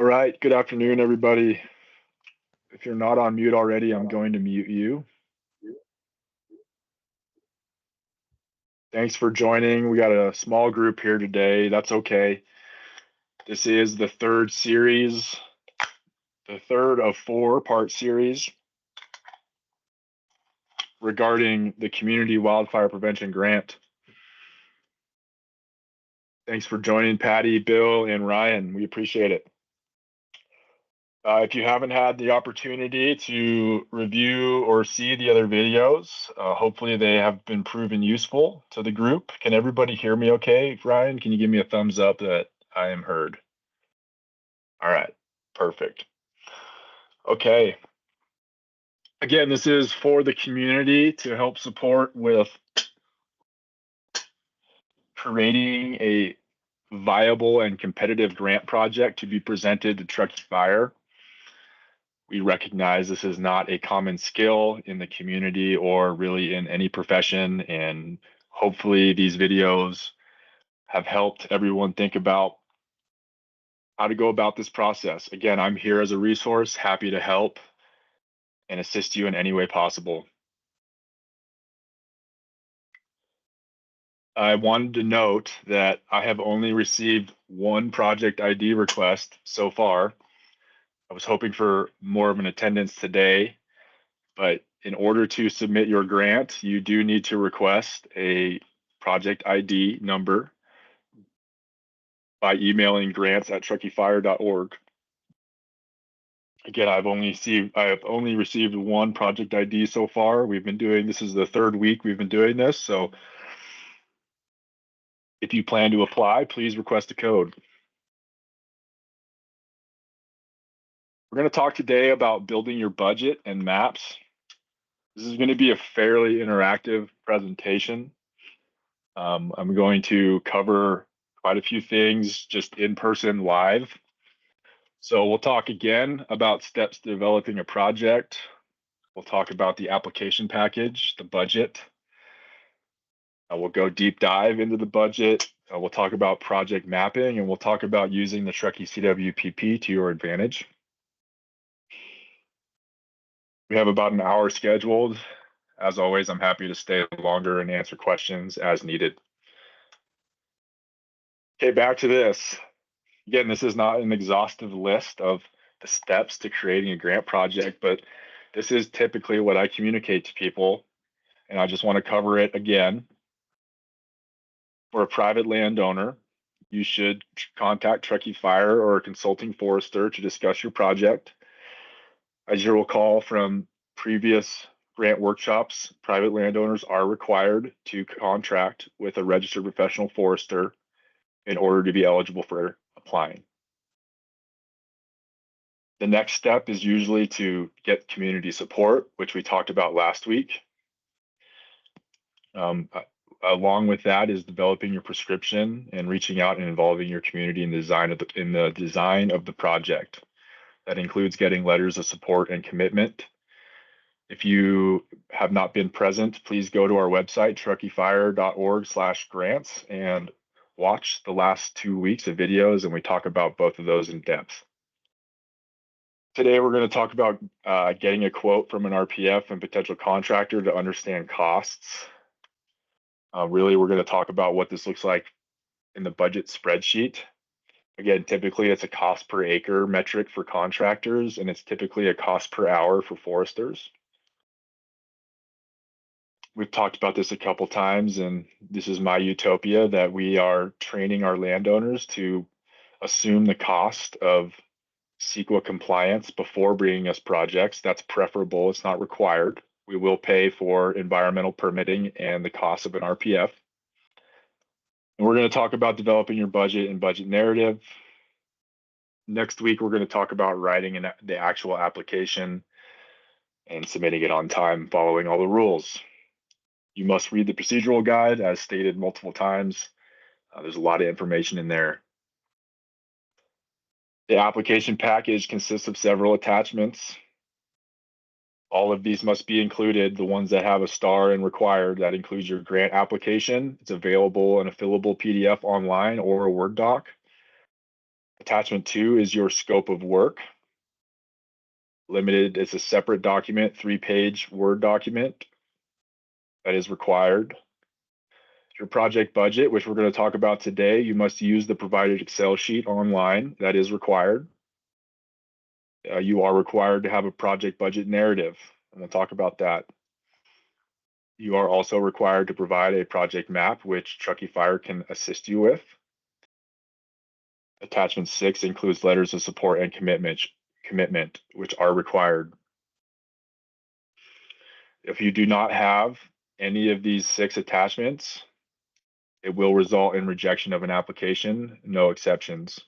All right, good afternoon, everybody. If you're not on mute already, I'm going to mute you. Thanks for joining. We got a small group here today. That's okay. This is the third series, the third of 4-part series regarding the Community Wildfire Prevention Grant. Thanks for joining, Patty, Bill, and Ryan. We appreciate it. If you haven't had the opportunity to review or see the other videos, hopefully they have been proven useful to the group. Can everybody hear me okay? Ryan, can you give me a thumbs up that I am heard? All right, perfect. Okay. Again, this is for the community to help support with creating a viable and competitive grant project to be presented to Truckee Fire. We recognize this is not a common skill in the community or really in any profession, and hopefully these videos have helped everyone think about how to go about this process. Again, I'm here as a resource, happy to help and assist you in any way possible. I wanted to note that I have only received one project ID request so far. I was hoping for more of an attendance today, but in order to submit your grant, you do need to request a project ID number by emailing grants@truckeefire.org. Again, I have only received one project ID so far. This is the third week we've been doing this, so if you plan to apply, please request a code. We're going to talk today about building your budget and maps. This is going to be a fairly interactive presentation. I'm going to cover quite a few things just in person live. So we'll talk again about steps to developing a project. We'll talk about the application package, the budget. We'll go deep dive into the budget. We'll talk about project mapping, and we'll talk about using the Truckee CWPP to your advantage. We have about an hour scheduled. As always, I'm happy to stay longer and answer questions as needed. Okay, back to this. Again, this is not an exhaustive list of the steps to creating a grant project, but this is typically what I communicate to people, and I just want to cover it again. For a private landowner, you should contact Truckee Fire or a consulting forester to discuss your project. As you recall from previous grant workshops, private landowners are required to contract with a registered professional forester in order to be eligible for applying. The next step is usually to get community support, which we talked about last week. Along with that is developing your prescription and reaching out and involving your community in the design of the project. That includes getting letters of support and commitment. If you have not been present, please go to our website, truckeefire.org/grants, and watch the last 2 weeks of videos, and we talk about both of those in depth. Today, we're going to talk about getting a quote from an RPF and potential contractor to understand costs. Really, we're going to talk about what this looks like in the budget spreadsheet. Again, typically it's a cost per acre metric for contractors, and it's typically a cost per hour for foresters. We've talked about this a couple times, and this is my utopia that we are training our landowners to assume the cost of CEQA compliance before bringing us projects. That's preferable. It's not required. We will pay for environmental permitting and the cost of an RPF. And we're going to talk about developing your budget and budget narrative. Next week, we're going to talk about writing the actual application and submitting it on time, following all the rules. You must read the procedural guide, as stated multiple times. There's a lot of information in there. The application package consists of several attachments. All of these must be included. The ones that have a star and required, that includes your grant application. It's available in a fillable PDF online or a Word doc. Attachment 2 is your scope of work. Limited, it's a separate document, 3-page Word document that is required. Your project budget, which we're going to talk about today, you must use the provided Excel sheet online. That is required. You are required to have a project budget narrative, and we'll talk about that. You are also required to provide a project map, which Truckee Fire can assist you with. Attachment 6 includes letters of support and commitment, which are required. If you do not have any of these 6 attachments, it will result in rejection of an application, no exceptions.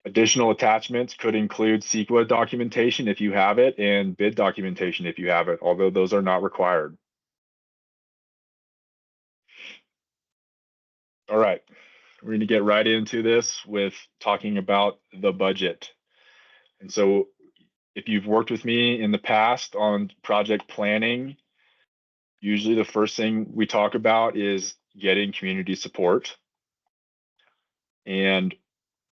Additional attachments could include CEQA documentation if you have it, and bid documentation if you have it, although those are not required. All right, we're going to get right into this with talking about the budget. And so if you've worked with me in the past on project planning, usually the first thing we talk about is getting community support. And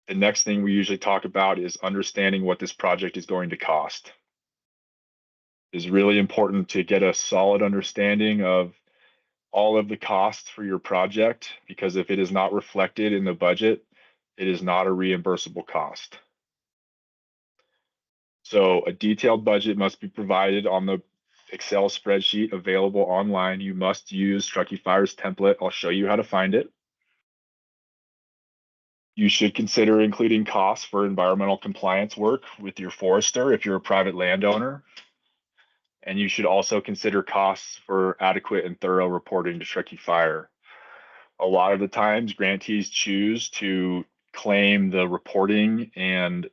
the next thing we usually talk about is understanding what this project is going to cost. It's really important to get a solid understanding of all of the costs for your project, because if it is not reflected in the budget, it is not a reimbursable cost. So a detailed budget must be provided on the Excel spreadsheet available online. You must use Truckee Fire's template. I'll show you how to find it. You should consider including costs for environmental compliance work with your forester if you're a private landowner. And you should also consider costs for adequate and thorough reporting to Truckee Fire. A lot of the times, grantees choose to claim the reporting and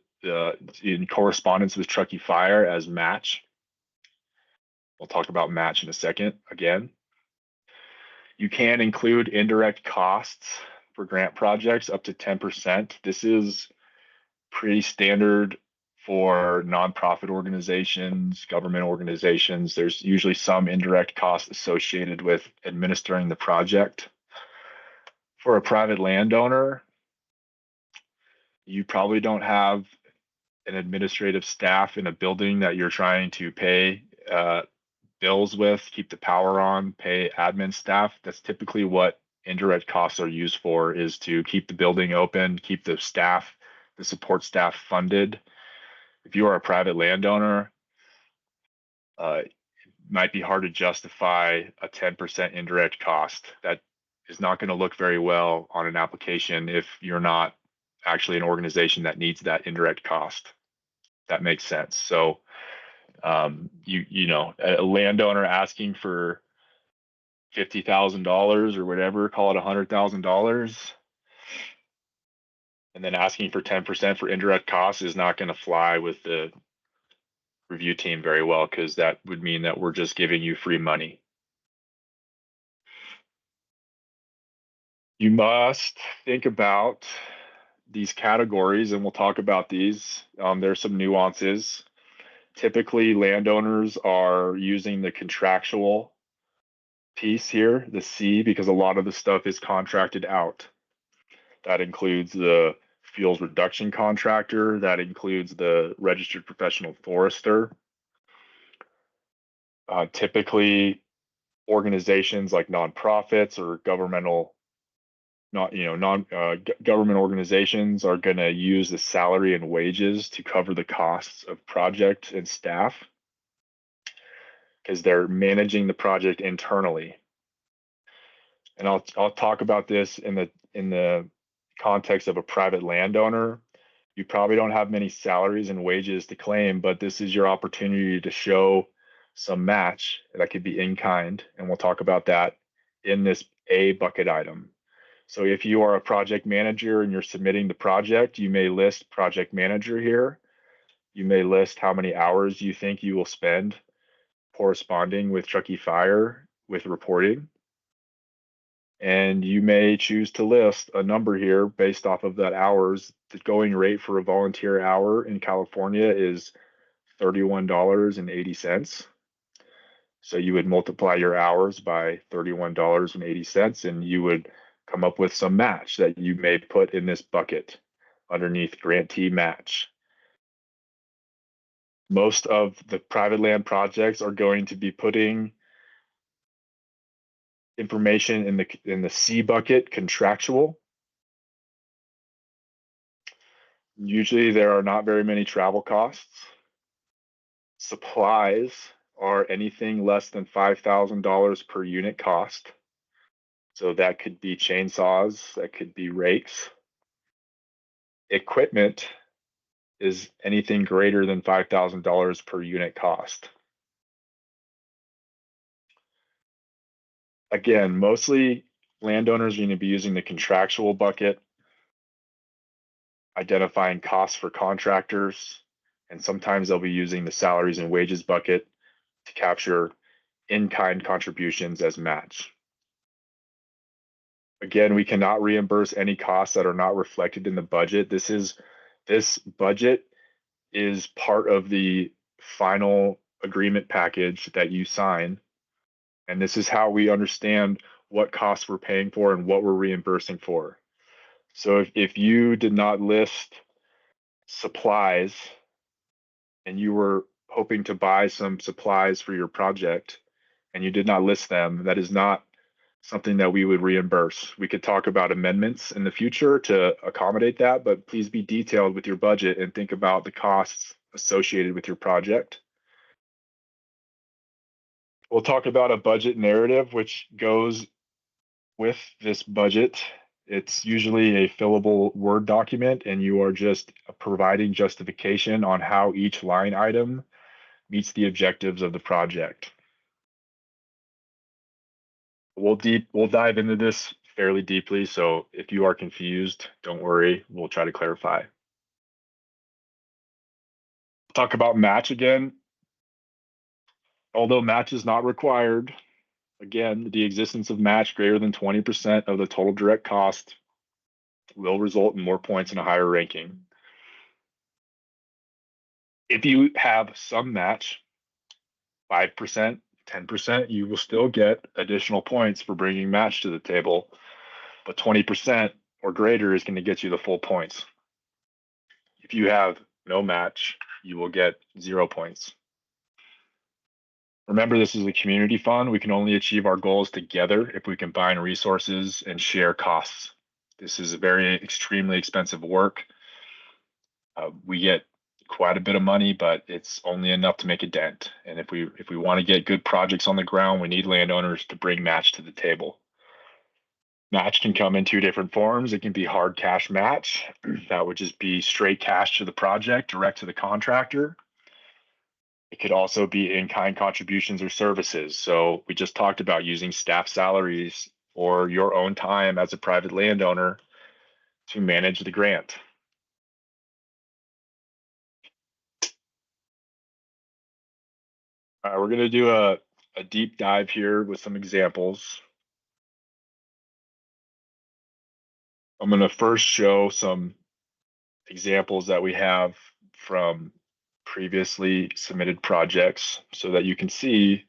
in correspondence with Truckee Fire as match. We'll talk about match in a second again. You can include indirect costs for grant projects up to 10%. This is pretty standard for nonprofit organizations, government organizations. There's usually some indirect costs associated with administering the project. For a private landowner, you probably don't have an administrative staff in a building that you're trying to pay bills with, keep the power on, pay admin staff. That's typically what indirect costs are used for, is to keep the building open, keep the staff, the support staff funded. If you are a private landowner, it might be hard to justify a 10% indirect cost. That is not going to look very well on an application if you're not actually an organization that needs that indirect cost. That makes sense. So you know, a landowner asking for $50,000 or whatever, call it $100,000, and then asking for 10% for indirect costs is not going to fly with the review team very well, because that would mean that we're just giving you free money. You must think about these categories, and we'll talk about these. There's some nuances. Typically, landowners are using the contractual piece here, the C, because a lot of the stuff is contracted out. That includes the fuels reduction contractor, that includes the registered professional forester. Typically, organizations like nonprofits or governmental, government organizations are going to use the salary and wages to cover the costs of project and staff, because they're managing the project internally. And I'll talk about this in the context of a private landowner. You probably don't have many salaries and wages to claim, but this is your opportunity to show some match that could be in kind, and we'll talk about that in this A bucket item. So if you are a project manager and you're submitting the project, you may list project manager here. You may list how many hours you think you will spend corresponding with Truckee Fire with reporting. And you may choose to list a number here based off of that hours. The going rate for a volunteer hour in California is $31.80. So you would multiply your hours by $31.80, and you would come up with some match that you may put in this bucket. underneath grantee match. Most of the private land projects are going to be putting information in the C bucket, contractual. Usually there are not very many travel costs. Supplies are anything less than $5,000 per unit cost. So that could be chainsaws, that could be rakes. Equipment is anything greater than $5,000 per unit cost. Again, mostly landowners are going to be using the contractual bucket, identifying costs for contractors, and sometimes they'll be using the salaries and wages bucket to capture in-kind contributions as match. Again, we cannot reimburse any costs that are not reflected in the budget. This budget is part of the final agreement package that you sign. And this is how we understand what costs we're paying for and what we're reimbursing for. So if you did not list supplies and you were hoping to buy some supplies for your project and you did not list them, that is not something that we would reimburse. We could talk about amendments in the future to accommodate that, but please be detailed with your budget and think about the costs associated with your project. We'll talk about a budget narrative, which goes with this budget. It's usually a fillable Word document, and you are just providing justification on how each line item meets the objectives of the project. We'll dive into this fairly deeply, so if you are confused, don't worry, we'll try to clarify. Talk about match again. Although match is not required, again, the existence of match greater than 20% of the total direct cost will result in more points and a higher ranking. If you have some match, 5%, 10%, you will still get additional points for bringing match to the table, but 20% or greater is going to get you the full points. If you have no match, you will get 0 points. Remember, this is a community fund. We can only achieve our goals together if we combine resources and share costs. This is a very extremely expensive work. We get quite a bit of money, but it's only enough to make a dent. And if we want to get good projects on the ground, we need landowners to bring match to the table. Match can come in two different forms. It can be hard cash match. That would just be straight cash to the project, direct to the contractor. It could also be in-kind contributions or services. So we just talked about using staff salaries or your own time as a private landowner to manage the grant. All right, we're going to do a deep dive here with some examples. I'm going to first show some examples that we have from previously submitted projects so that you can see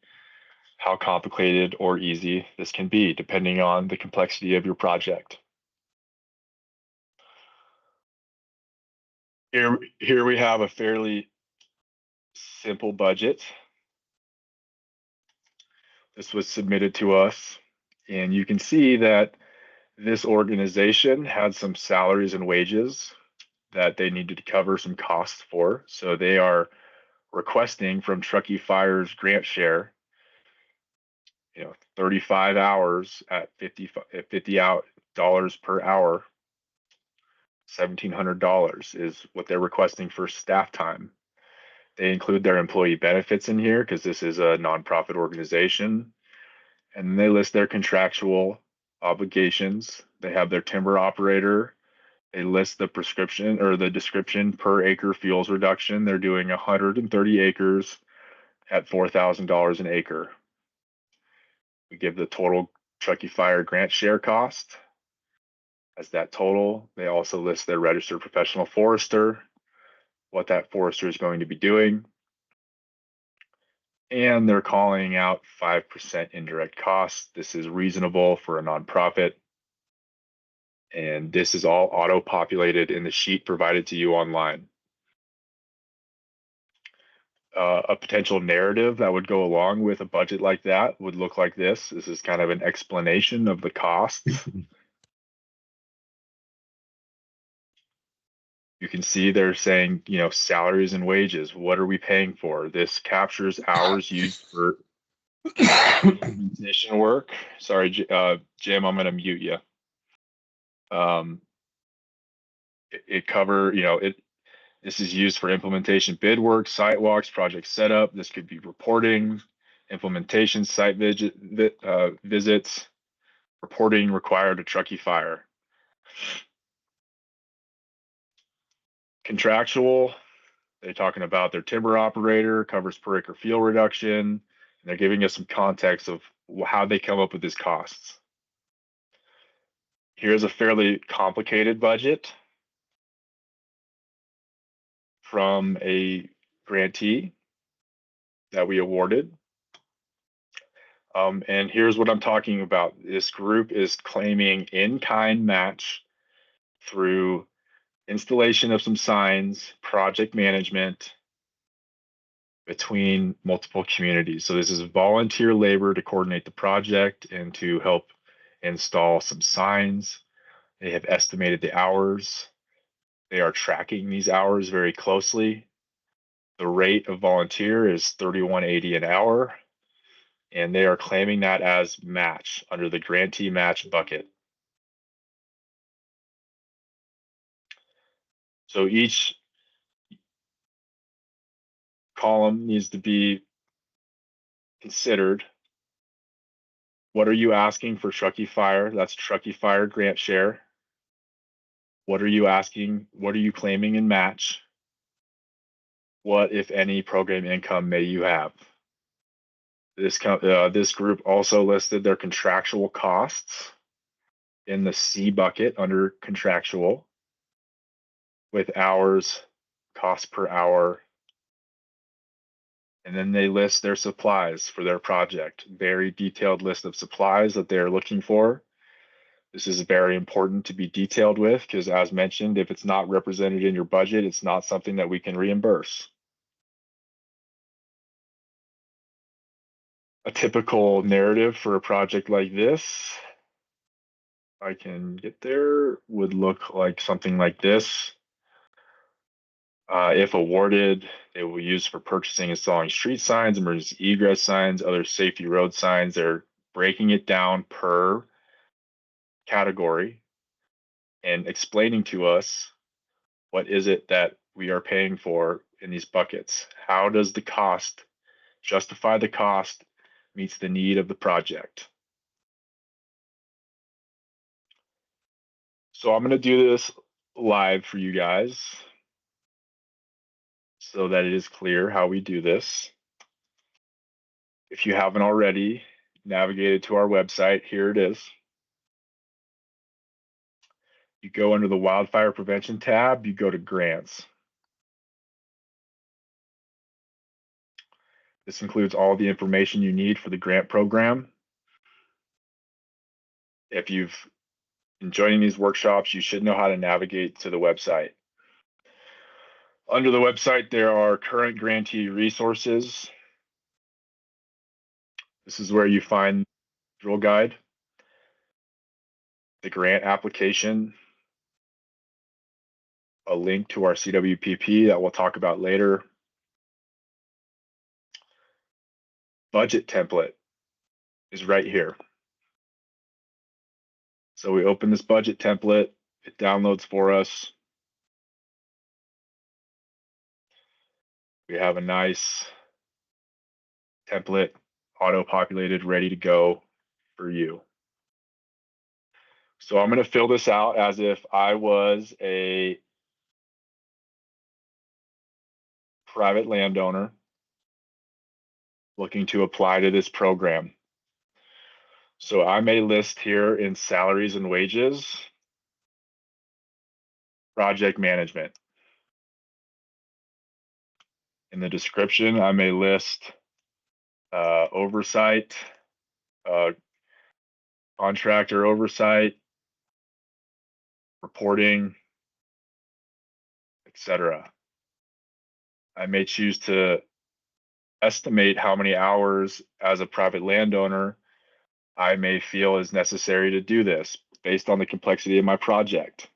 how complicated or easy this can be depending on the complexity of your project. Here we have a fairly simple budget. This was submitted to us, and you can see that this organization had some salaries and wages that they needed to cover some costs for. So they are requesting from Truckee Fire's grant share, 35 hours at $50 per hour, $1,700 is what they're requesting for staff time. They include their employee benefits in here because this is a nonprofit organization. And they list their contractual obligations. They have their timber operator. They list the prescription or the description per acre fuels reduction. They're doing 130 acres at $4,000 an acre. We give the total Truckee Fire grant share cost as that total. They also list their registered professional forester, what that forester is going to be doing. And they're calling out 5% indirect costs. This is reasonable for a nonprofit. And this is all auto-populated in the sheet provided to you online. A potential narrative that would go along with a budget like that would look like this. This is kind of an explanation of the costs. You can see they're saying, salaries and wages. What are we paying for? This captures hours used for implementation work. Sorry, Jim, I'm going to mute you. This is used for implementation bid work, site walks, project setup. This could be reporting, implementation, site visits, reporting required to Truckee Fire. Contractual, they're talking about their timber operator, covers per acre fuel reduction, and they're giving us some context of how they come up with these costs. Here's a fairly complicated budget from a grantee that we awarded. And here's what I'm talking about. This group is claiming in-kind match through installation of some signs, project management between multiple communities. So this is volunteer labor to coordinate the project and to help install some signs. They have estimated the hours. They are tracking these hours very closely. The rate of volunteer is $31.80 an hour, and they are claiming that as match under the grantee match bucket. So each column needs to be considered. What are you asking for Truckee Fire? That's Truckee Fire grant share. What are you asking? What are you claiming in match? What, if any, program income may you have? This group also listed their contractual costs in the C bucket under contractual with hours, cost per hour. And then they list their supplies for their project. Very detailed list of supplies that they're looking for. This is very important to be detailed with because, as mentioned, if it's not represented in your budget, it's not something that we can reimburse. A typical narrative for a project like this, if I can get there, would look like something like this. If awarded, they will use for purchasing, installing street signs, emergency egress signs, other safety road signs. They're breaking it down per category and explaining to us what is it that we are paying for in these buckets. How does the cost justify the cost meets the need of the project? So I'm going to do this live for you guys so that it is clear how we do this. If you haven't already navigated to our website, here it is. You go under the Wildfire Prevention tab, you go to Grants. This includes all the information you need for the grant program. If you've been joining these workshops, you should know how to navigate to the website. Under the website, there are current grantee resources. This is where you find the drill guide, the grant application, a link to our CWPP that we'll talk about later. Budget template is right here. So we open this budget template, it downloads for us. We have a nice template auto-populated, ready to go for you. So I'm going to fill this out as if I was a private landowner looking to apply to this program. So I may list here in salaries and wages, project management. In the description, I may list oversight, contractor oversight, reporting, etc. I may choose to estimate how many hours as a private landowner I may feel is necessary to do this based on the complexity of my project.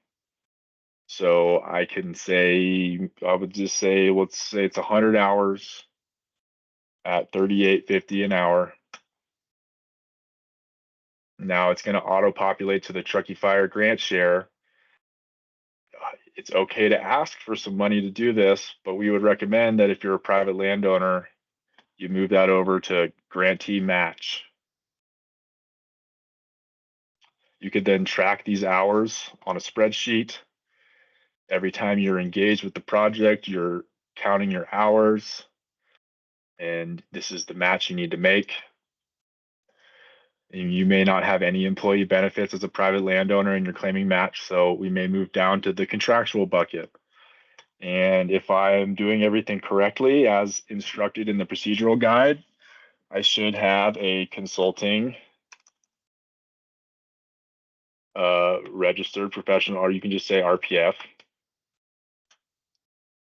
So I can say, I would just say, let's say it's 100 hours at 38.50 an hour. Now it's going to auto populate to the Truckee Fire grant share. It's okay to ask for some money to do this, but we would recommend that if you're a private landowner, you move that over to grantee match. You could then track these hours on a spreadsheet. Every time you're engaged with the project, you're counting your hours, and this is the match you need to make. And you may not have any employee benefits as a private landowner and you're claiming match, so we may move down to the contractual bucket. And if I'm doing everything correctly as instructed in the procedural guide, I should have a consulting registered professional, or you can just say RPF.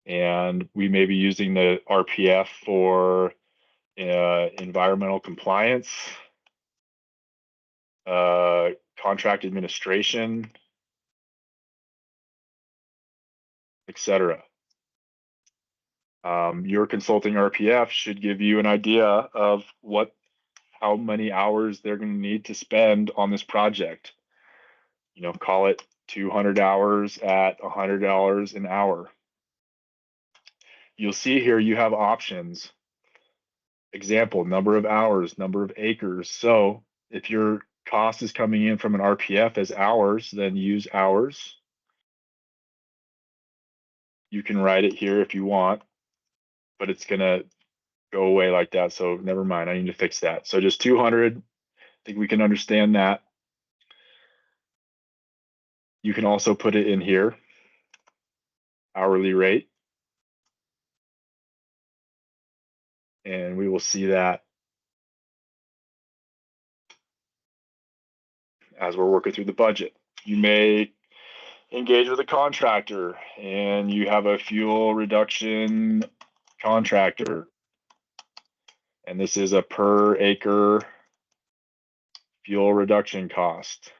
And we may be using the RPF for environmental compliance, contract administration, etc. Your consulting RPF should give you an idea of how many hours they're going to need to spend on this project. You know, call it 200 hours at $100 an hour. You'll see here you have options. Example, number of hours, number of acres. So if your cost is coming in from an RPF as hours, then use hours. You can write it here if you want, but it's going to go away like that. So never mind, I need to fix that. So just 200, I think we can understand that. You can also put it in here, hourly rate. And we will see that as we're working through the budget. You may engage with a contractor and you have a fuel reduction contractor. And this is a per acre fuel reduction cost.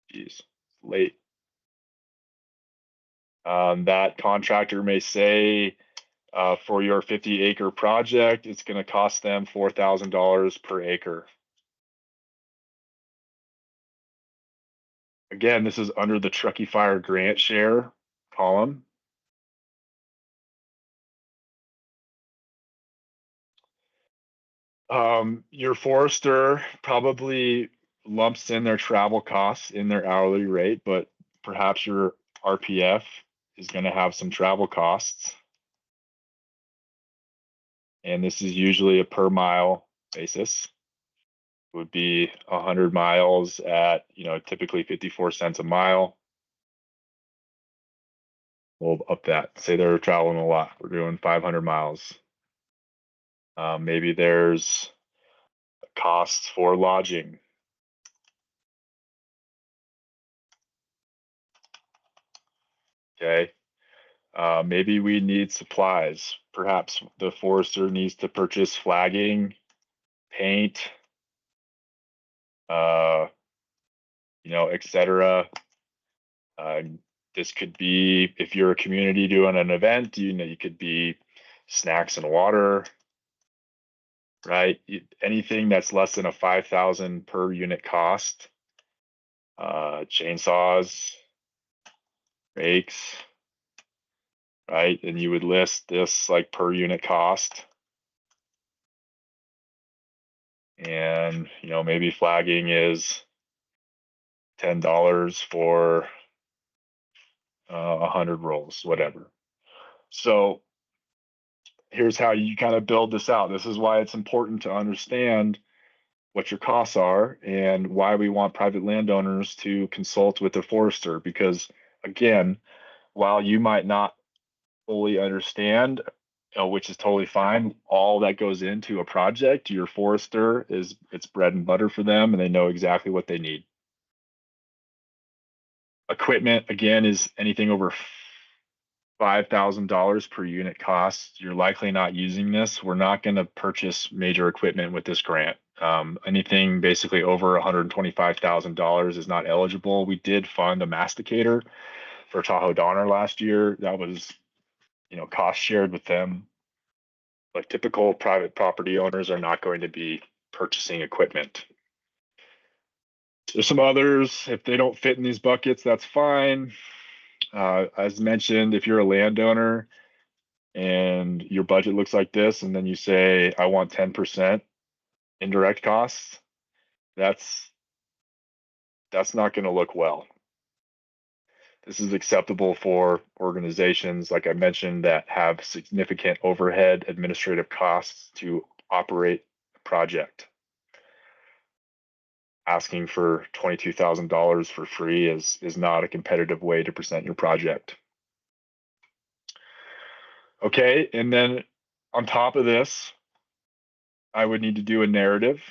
Geez, late. That contractor may say for your 50-acre project, it's going to cost them $4,000 per acre. Again, this is under the Truckee Fire grant share column. Your forester probably lumps in their travel costs in their hourly rate, but perhaps your RPF is going to have some travel costs. And this is usually a per mile basis. It would be 100 miles at, typically 54 cents a mile. We'll up that. Say they're traveling a lot. We're doing 500 miles. Maybe there's costs for lodging. Okay. Maybe we need supplies. Perhaps the forester needs to purchase flagging, paint, etc. This could be, if you're a community doing an event, you could be snacks and water, right? Anything that's less than a 5,000 per unit cost. Chainsaws, rakes, right? And you would list this like per unit cost. And, maybe flagging is $10 for 100 rolls, whatever. So here's how you kind of build this out. This is why it's important to understand what your costs are and why we want private landowners to consult with a forester. Because again, while you might not fully understand, which is totally fine, all that goes into a project, your forester it's bread and butter for them and they know exactly what they need. Equipment, again, is anything over $5,000 per unit cost. You're likely not using this. We're not going to purchase major equipment with this grant. Anything basically over $125,000 is not eligible. We did fund a masticator for Tahoe Donner last year. That was, cost shared with them. Like typical private property owners are not going to be purchasing equipment. There's some others. If they don't fit in these buckets, that's fine. As mentioned, if you're a landowner and your budget looks like this, and then you say, I want 10% indirect costs, that's not going to look well. This is acceptable for organizations, like I mentioned, that have significant overhead administrative costs to operate a project. Asking for $22,000 for free is not a competitive way to present your project. Okay, and then on top of this, I would need to do a narrative.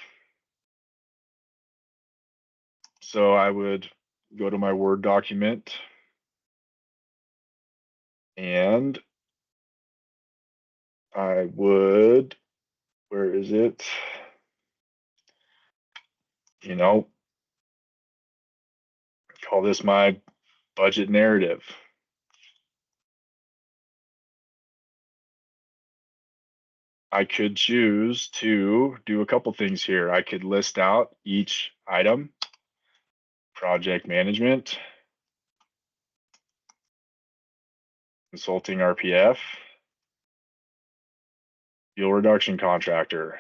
So I would go to my Word document and I would, where is it? Call this my budget narrative. I could choose to do a couple things here. I could list out each item, project management, consulting RPF, fuel reduction contractor.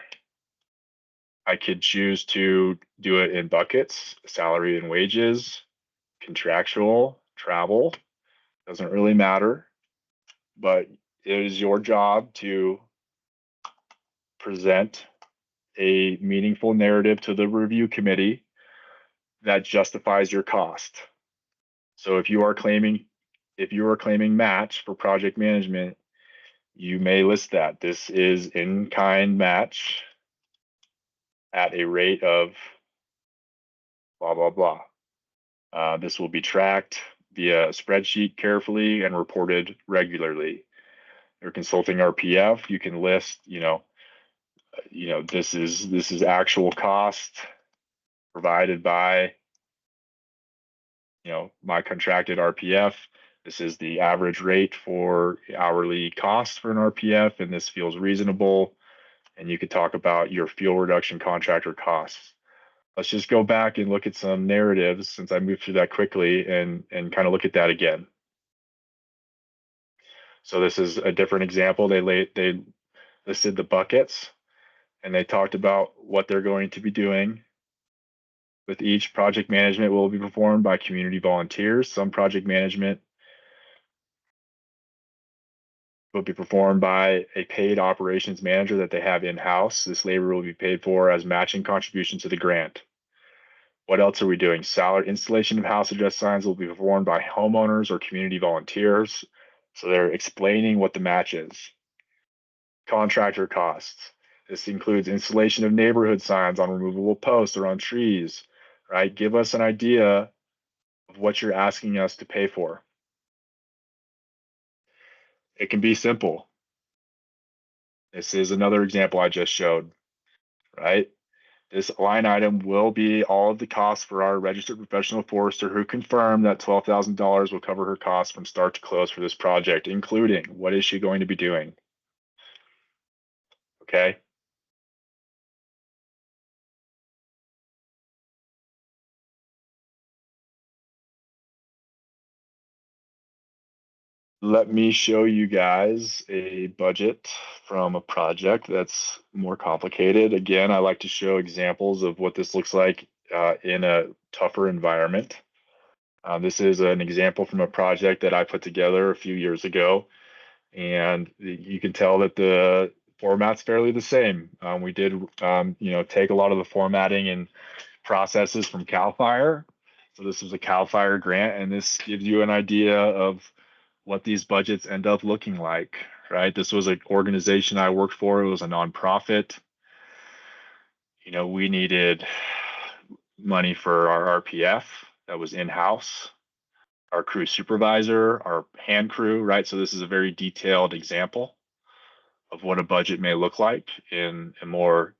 I could choose to do it in buckets, salary and wages, contractual, travel, doesn't really matter, but it is your job to present a meaningful narrative to the review committee that justifies your cost. So if you are claiming match for project management, you may list that this is in-kind match at a rate of blah, blah, blah. This will be tracked via a spreadsheet carefully and reported regularly. Your consulting RPF, you can list, this is actual cost provided by, my contracted RPF. This is the average rate for hourly costs for an RPF, and this feels reasonable. And you could talk about your fuel reduction contractor costs. Let's just go back and look at some narratives since I moved through that quickly and kind of look at that again. So this is a different example. They listed the buckets and they talked about what they're going to be doing. With each, project management will be performed by community volunteers. Some project management will be performed by a paid operations manager that they have in-house. This labor will be paid for as matching contribution to the grant. What else are we doing? Salary installation of house address signs will be performed by homeowners or community volunteers. So they're explaining what the match is. Contractor costs. This includes installation of neighborhood signs on removable posts or on trees, right? Give us an idea of what you're asking us to pay for. It can be simple. This is another example I just showed, right? This line item will be all of the costs for our registered professional forester who confirmed that $12,000 will cover her costs from start to close for this project, including what is she going to be doing? Okay. Let me show you guys a budget from a project that's more complicated. Again, I like to show examples of what this looks like in a tougher environment. This is an example from a project that I put together a few years ago, and you can tell that the format's fairly the same. We did, take a lot of the formatting and processes from CAL FIRE. So this was a CAL FIRE grant, and this gives you an idea of what these budgets end up looking like, right? This was an organization I worked for. It was a nonprofit. We needed money for our RPF that was in-house. our crew supervisor, our hand crew, right? So this is a very detailed example of what a budget may look like in a more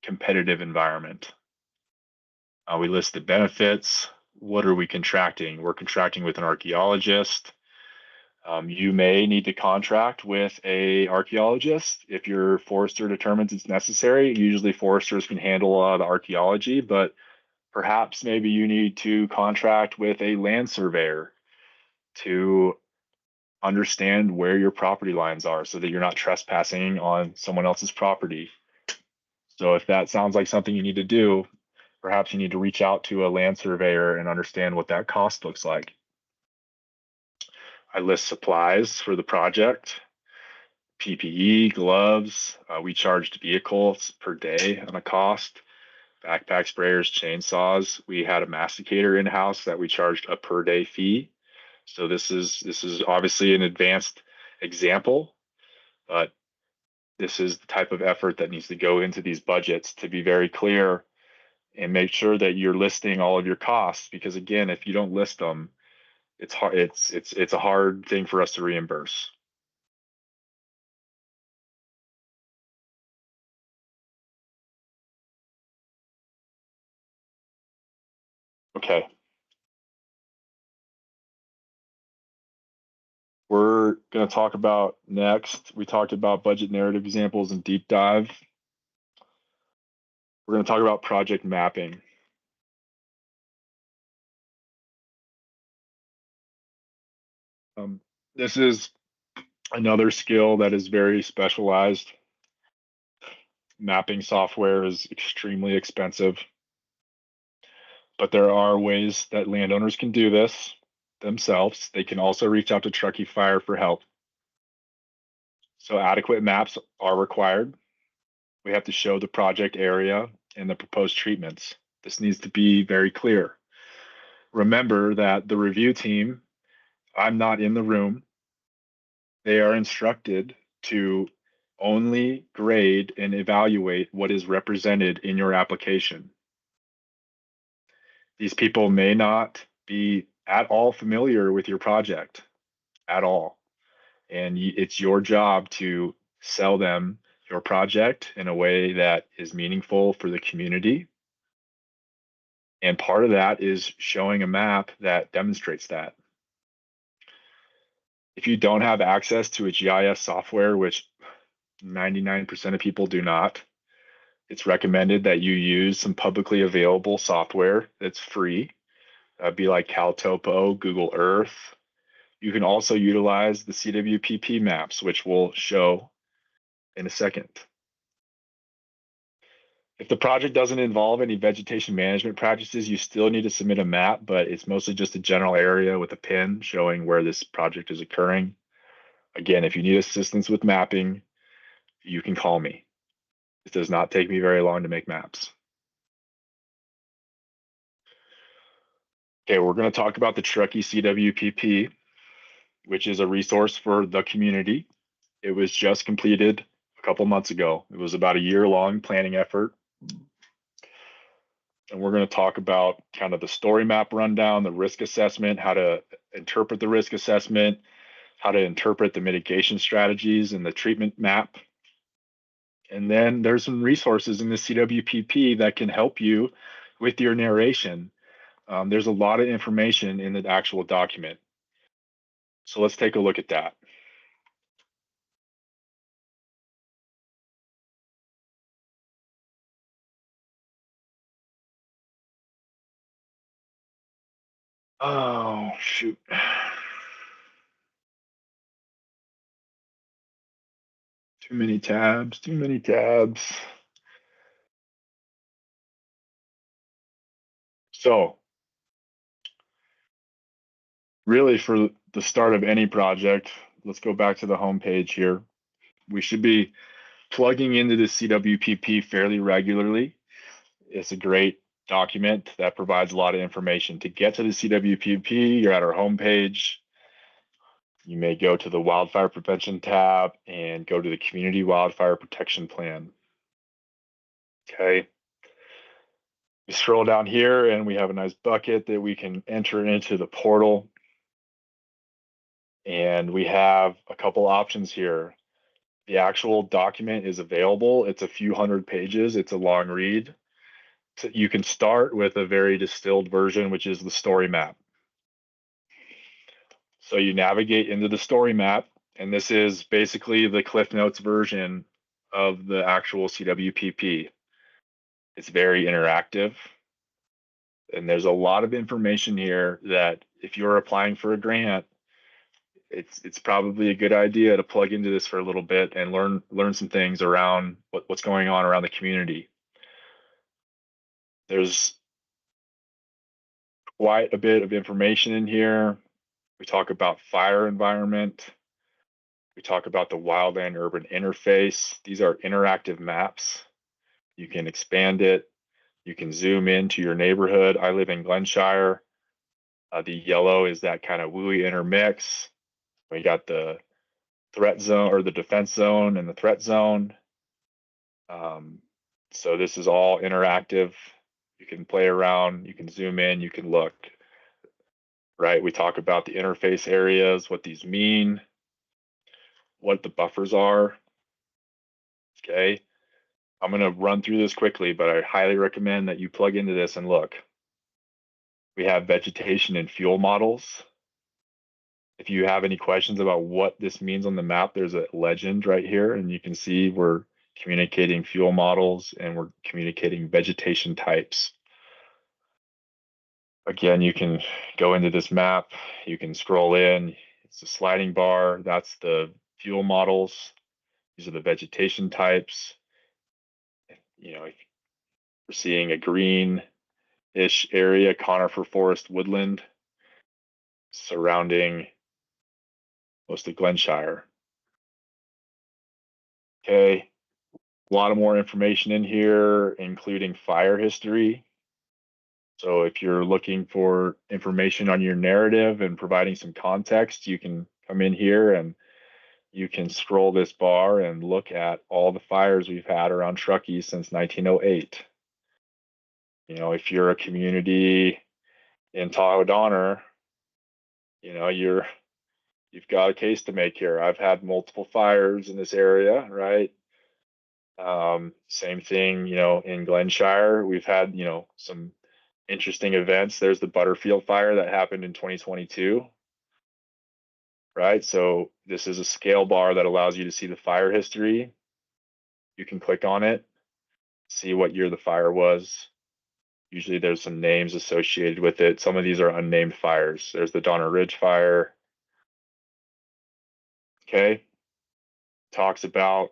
competitive environment. We list the benefits. What are we contracting? We're contracting with an archaeologist. You may need to contract with a archaeologist if your forester determines it's necessary. Usually foresters can handle a lot of the archaeology, but perhaps maybe you need to contract with a land surveyor to understand where your property lines are so that you're not trespassing on someone else's property. So if that sounds like something you need to do, perhaps you need to reach out to a land surveyor and understand what that cost looks like. I list supplies for the project, PPE, gloves. We charged vehicles per day on a cost, backpack sprayers, chainsaws. We had a masticator in-house that we charged a per day fee. So this is obviously an advanced example, but this is the type of effort that needs to go into these budgets to be very clear and make sure that you're listing all of your costs, because again, if you don't list them, it's hard, it's a hard thing for us to reimburse. Okay. We're going to talk about next. We talked about budget narrative examples and deep dive. We're going to talk about project mapping. This is another skill that is very specialized. Mapping software is extremely expensive, but there are ways that landowners can do this themselves. They can also reach out to Truckee Fire for help. So adequate maps are required. We have to show the project area and the proposed treatments. This needs to be very clear. Remember that the review team, I'm not in the room. They are instructed to only grade and evaluate what is represented in your application. These people may not be at all familiar with your project at all. And it's your job to sell them your project in a way that is meaningful for the community. And part of that is showing a map that demonstrates that. If you don't have access to a GIS software, which 99% of people do not, it's recommended that you use some publicly available software that's free. That'd be like CalTopo, Google Earth. You can also utilize the CWPP maps, which we'll show in a second. If the project doesn't involve any vegetation management practices, you still need to submit a map, but it's mostly just a general area with a pin showing where this project is occurring. Again, if you need assistance with mapping, you can call me. It does not take me very long to make maps. Okay, we're going to talk about the Truckee CWPP, which is a resource for the community. It was just completed a couple months ago. It was about a year-long planning effort. And we're going to talk about kind of the story map rundown, the risk assessment, how to interpret the risk assessment, how to interpret the mitigation strategies and the treatment map. And then there's some resources in the CWPP that can help you with your narration. There's a lot of information in the actual document. So let's take a look at that. Oh, shoot. Too many tabs, too many tabs. So really for the start of any project, let's go back to the home page here. We should be plugging into the CWPP fairly regularly. It's a great document that provides a lot of information. To get to the CWPP, you're at our homepage. You may go to the Wildfire Prevention tab and go to the Community Wildfire Protection Plan. Okay. We scroll down here and we have a nice bucket that we can enter into the portal. And we have a couple options here. The actual document is available. It's a few hundred pages. It's a long read. So you can start with a very distilled version, which is the story map. So you navigate into the story map, and this is basically the Cliff Notes version of the actual CWPP. It's very interactive, and there's a lot of information here that if you're applying for a grant, it's probably a good idea to plug into this for a little bit and learn some things around what's going on around the community. There's quite a bit of information in here. We talk about fire environment. We talk about the wildland urban interface. These are interactive maps. You can expand it. You can zoom into your neighborhood. I live in Glenshire. The yellow is that kind of WUI intermix. We got the threat zone or the defense zone and the threat zone. So this is all interactive. You can play around, you can zoom in, you can look, right? We talk about the interface areas, what these mean, what the buffers are. Okay. I'm going to run through this quickly, but I highly recommend that you plug into this and look. We have vegetation and fuel models. If you have any questions about what this means on the map, there's a legend right here, and you can see we're communicating fuel models and we're communicating vegetation types. Again, you can go into this map, you can scroll in, it's a sliding bar, that's the fuel models. These are the vegetation types. You know, if we're seeing a green-ish area, conifer forest woodland, surrounding most of Glenshire. Okay, a lot of more information in here, including fire history. So if you're looking for information on your narrative and providing some context, you can come in here and you can scroll this bar and look at all the fires we've had around Truckee since 1908. You know, if you're a community in Tahoe-Donner, you know, you've got a case to make here. I've had multiple fires in this area, right? Same thing, you know, in Glenshire, we've had, you know, some interesting events. There's the Butterfield fire that happened in 2022, right? So this is a scale bar that allows you to see the fire history. You can click on it, see what year the fire was. Usually there's some names associated with it. Some of these are unnamed fires. There's the Donner Ridge fire. Okay. Talks about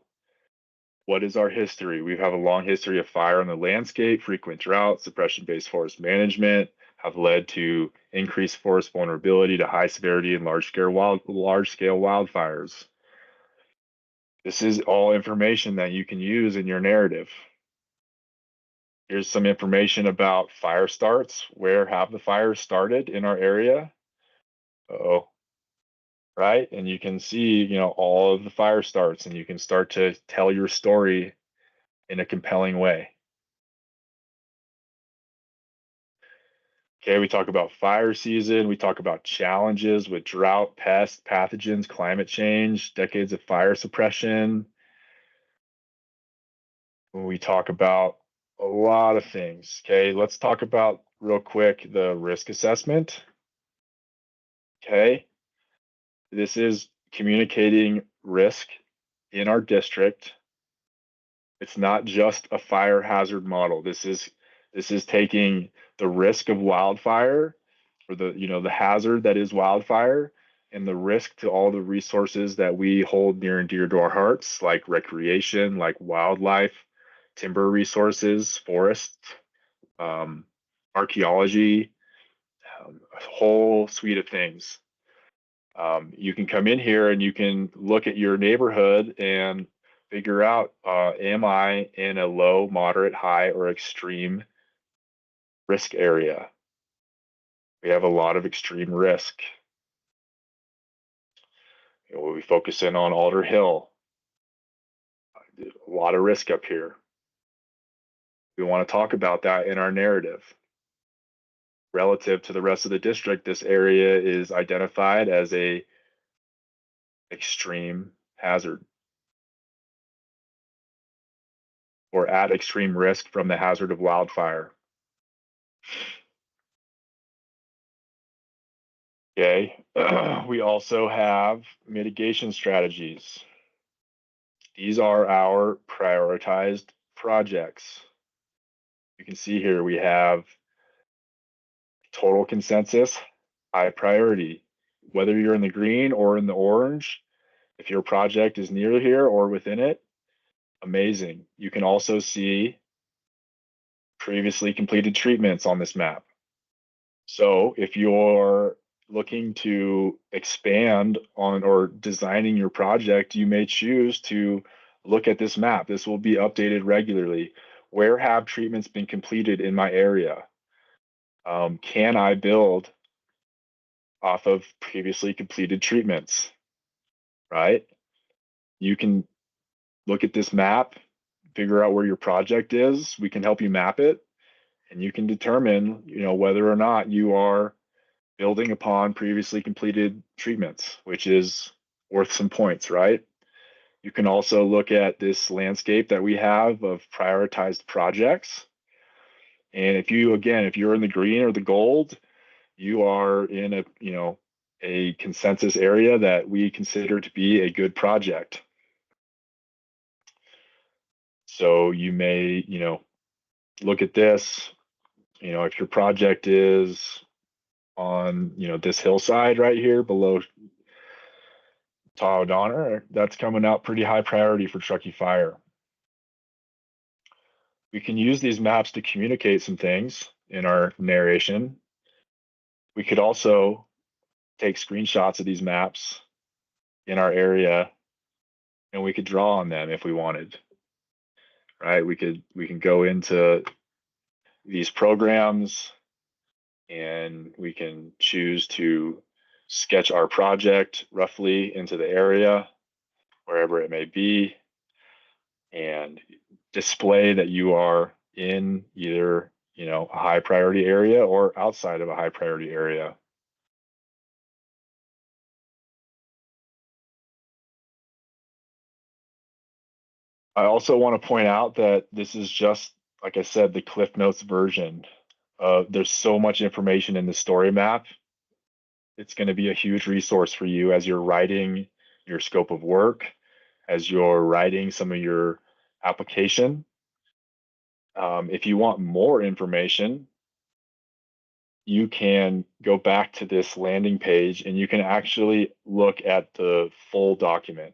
what is our history. We have a long history of fire on the landscape. Frequent drought, suppression-based forest management have led to increased forest vulnerability to high severity and large-scale wildfires. This is all information that you can use in your narrative. Here's some information about fire starts. Where have the fires started in our area? Uh-oh. Right? And you can see, you know, all of the fire starts, and you can start to tell your story in a compelling way. Okay, we talk about fire season. We talk about challenges with drought, pests, pathogens, climate change, decades of fire suppression. We talk about a lot of things. Okay, let's talk about real quick the risk assessment. Okay, this is communicating risk in our district. It's not just a fire hazard model. This is taking the risk of wildfire, or the, you know, the hazard that is wildfire, and the risk to all the resources that we hold near and dear to our hearts, like recreation, like wildlife, timber resources, forests, archaeology, a whole suite of things. You can come in here and you can look at your neighborhood and figure out, am I in a low, moderate, high, or extreme risk area? We have a lot of extreme risk. You know, we focus in on Alder Hill. A lot of risk up here. We want to talk about that in our narrative. Relative to the rest of the district, this area is identified as a extreme hazard or at extreme risk from the hazard of wildfire. Okay, we also have mitigation strategies. These are our prioritized projects. You can see here we have total consensus, high priority. Whether you're in the green or in the orange, if your project is near here or within it, amazing. You can also see previously completed treatments on this map. So if you're looking to expand on or designing your project, you may choose to look at this map. This will be updated regularly. Where have treatments been completed in my area? Can I build off of previously completed treatments? Right? You can look at this map, figure out where your project is. We can help you map it, and you can determine, whether or not you are building upon previously completed treatments, which is worth some points, right? You can also look at this landscape that we have of prioritized projects. And if you're in the green or the gold, you are in a consensus area that we consider to be a good project. So you may, look at this, if your project is on, this hillside right here below Tahoe Donner, that's coming out pretty high priority for Truckee Fire. We can use these maps to communicate some things in our narration. We could also take screenshots of these maps in our area and we could draw on them if we wanted. Right? We can go into these programs and we can choose to sketch our project roughly into the area, wherever it may be, and display that you are in either, a high priority area or outside of a high priority area. I also want to point out that this is just, like I said, the Cliff Notes version. There's so much information in the story map. It's going to be a huge resource for you as you're writing your scope of work, as you're writing some of your application. If you want more information, you can go back to this landing page and you can actually look at the full document.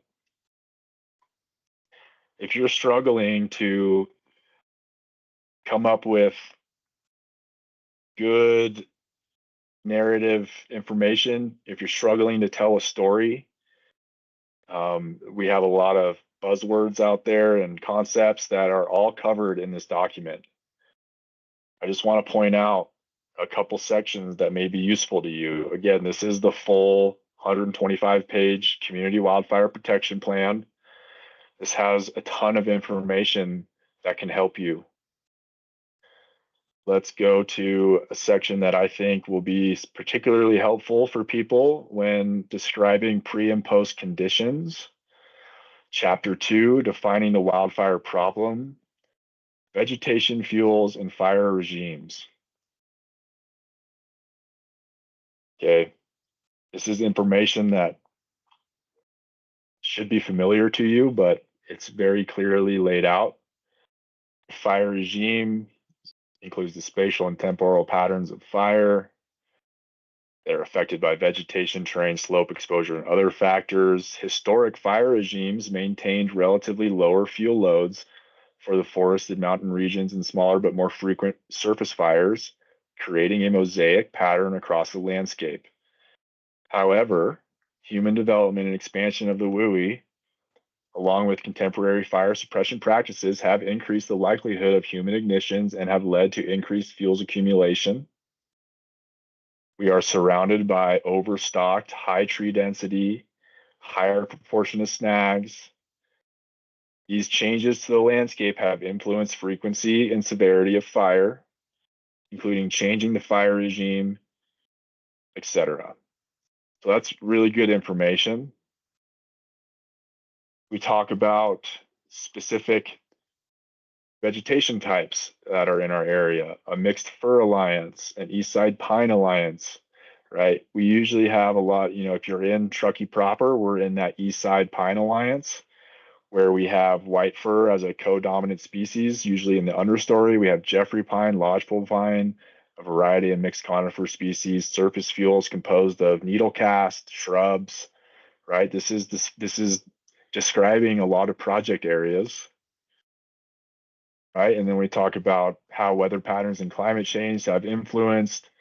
If you're struggling to come up with good narrative information, if you're struggling to tell a story, we have a lot of buzzwords out there and concepts that are all covered in this document. I just want to point out a couple sections that may be useful to you. Again, this is the full 125-page Community Wildfire Protection Plan. This has a ton of information that can help you. Let's go to a section that I think will be particularly helpful for people when describing pre and post conditions. Chapter 2, defining the wildfire problem, vegetation fuels and fire regimes. Okay, this is information that should be familiar to you, but it's very clearly laid out. Fire regime includes the spatial and temporal patterns of fire. They're affected by vegetation, terrain, slope, exposure, and other factors. Historic fire regimes maintained relatively lower fuel loads for the forested mountain regions and smaller but more frequent surface fires, creating a mosaic pattern across the landscape. However, human development and expansion of the WUI, along with contemporary fire suppression practices, have increased the likelihood of human ignitions and have led to increased fuels accumulation. We are surrounded by overstocked, high tree density, higher proportion of snags, These changes to the landscape have influenced frequency and severity of fire, including changing the fire regime, etc. So that's really good information. We talk about specific vegetation types that are in our area, a mixed fir alliance, an east side pine alliance, right? We usually have a lot, if you're in Truckee proper, we're in that east side pine alliance where we have white fir as a co-dominant species. Usually in the understory, we have Jeffrey pine, lodgepole pine, a variety of mixed conifer species, surface fuels composed of needle cast, shrubs, right? This is describing a lot of project areas, right? And then we talk about how weather patterns and climate change have influenced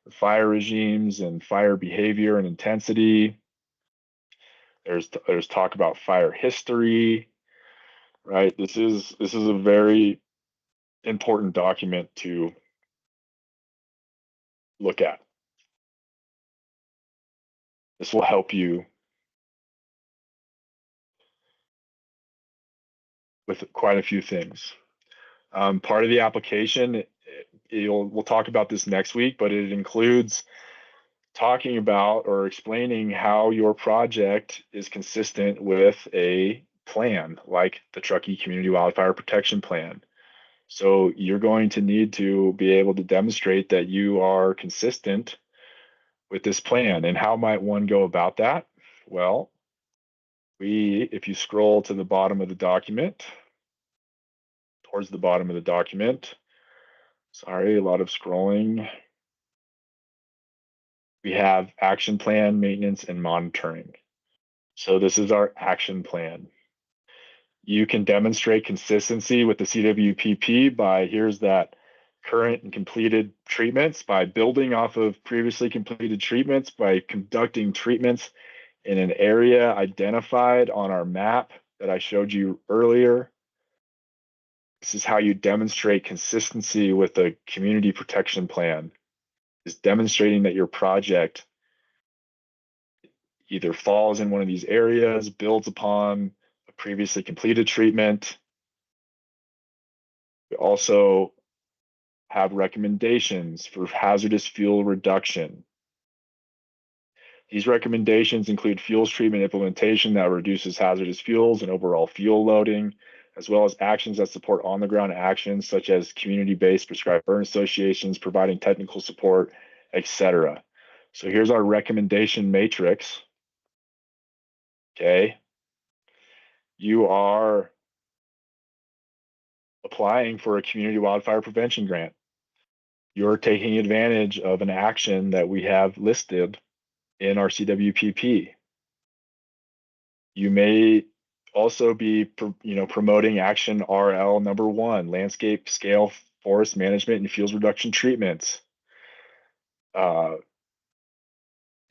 the fire regimes and fire behavior and intensity. There's talk about fire history, right? This is a very important document to look at. This will help you with quite a few things. Part of the application, we'll talk about this next week, but it includes talking about or explaining how your project is consistent with a plan like the Truckee Community Wildfire Protection Plan. So you're going to need to be able to demonstrate that you are consistent with this plan. And how might one go about that? Well, if you scroll to the bottom of the document, towards the bottom of the document, sorry, a lot of scrolling. We have action plan, maintenance, and monitoring. So this is our action plan. You can demonstrate consistency with the CWPP by, here's that current and completed treatments, by building off of previously completed treatments, by conducting treatments in an area identified on our map that I showed you earlier. This is how you demonstrate consistency with a community protection plan, is demonstrating that your project either falls in one of these areas, builds upon a previously completed treatment. We also have recommendations for hazardous fuel reduction. These recommendations include fuels treatment implementation that reduces hazardous fuels and overall fuel loading, as well as actions that support on-the-ground actions such as community-based prescribed burn associations, providing technical support, etc. So here's our recommendation matrix. Okay. You are applying for a community wildfire prevention grant. You're taking advantage of an action that we have listed in our CWPP. You may also be, promoting action RL number 1, landscape scale forest management and fuels reduction treatments.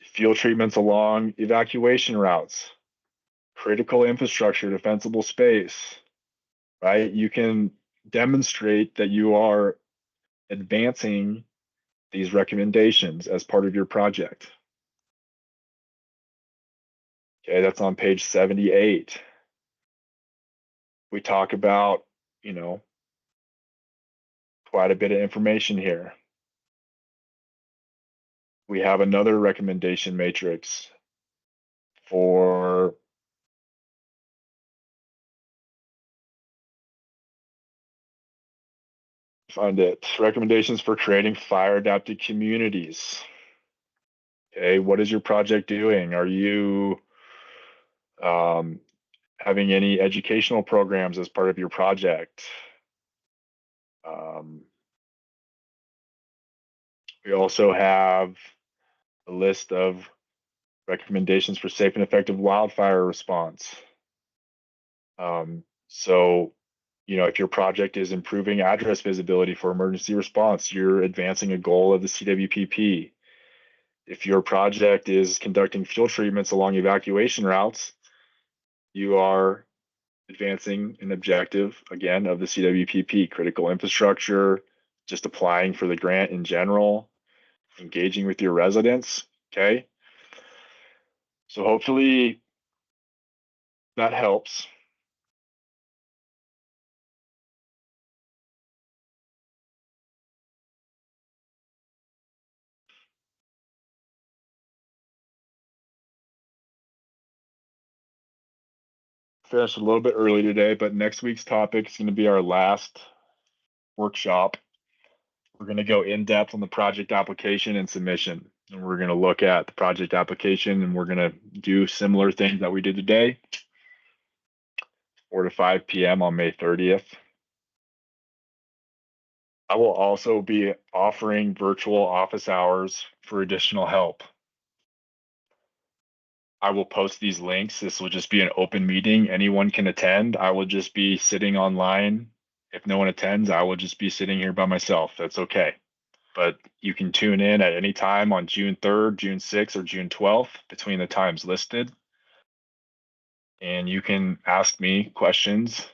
Fuel treatments along evacuation routes, critical infrastructure, defensible space, right? You can demonstrate that you are advancing these recommendations as part of your project. Okay, that's on page 78. We talk about, quite a bit of information here. We have another recommendation matrix for recommendations for creating fire adapted communities. Okay, what is your project doing? Are you having any educational programs as part of your project? We also have a list of recommendations for safe and effective wildfire response. So, if your project is improving address visibility for emergency response, you're advancing a goal of the CWPP. If your project is conducting fuel treatments along evacuation routes, you are advancing an objective, again, of the CWPP, critical infrastructure, just applying for the grant in general, engaging with your residents, okay? So hopefully that helps. finished a little bit early today, but next week's topic is going to be our last workshop. We're going to go in depth on the project application and submission. And we're going to look at the project application and we're going to do similar things that we did today, 4 to 5 p.m. on May 30th. I will also be offering virtual office hours for additional help. I will post these links. This will just be an open meeting. Anyone can attend. I will just be sitting online. If no one attends, I will just be sitting here by myself. That's okay. But you can tune in at any time on June 3rd, June 6th, or June 12th between the times listed. And you can ask me questions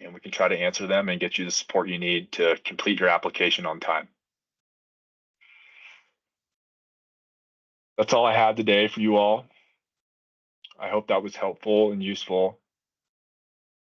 and we can try to answer them and get you the support you need to complete your application on time. That's all I had today for you all. I hope that was helpful and useful.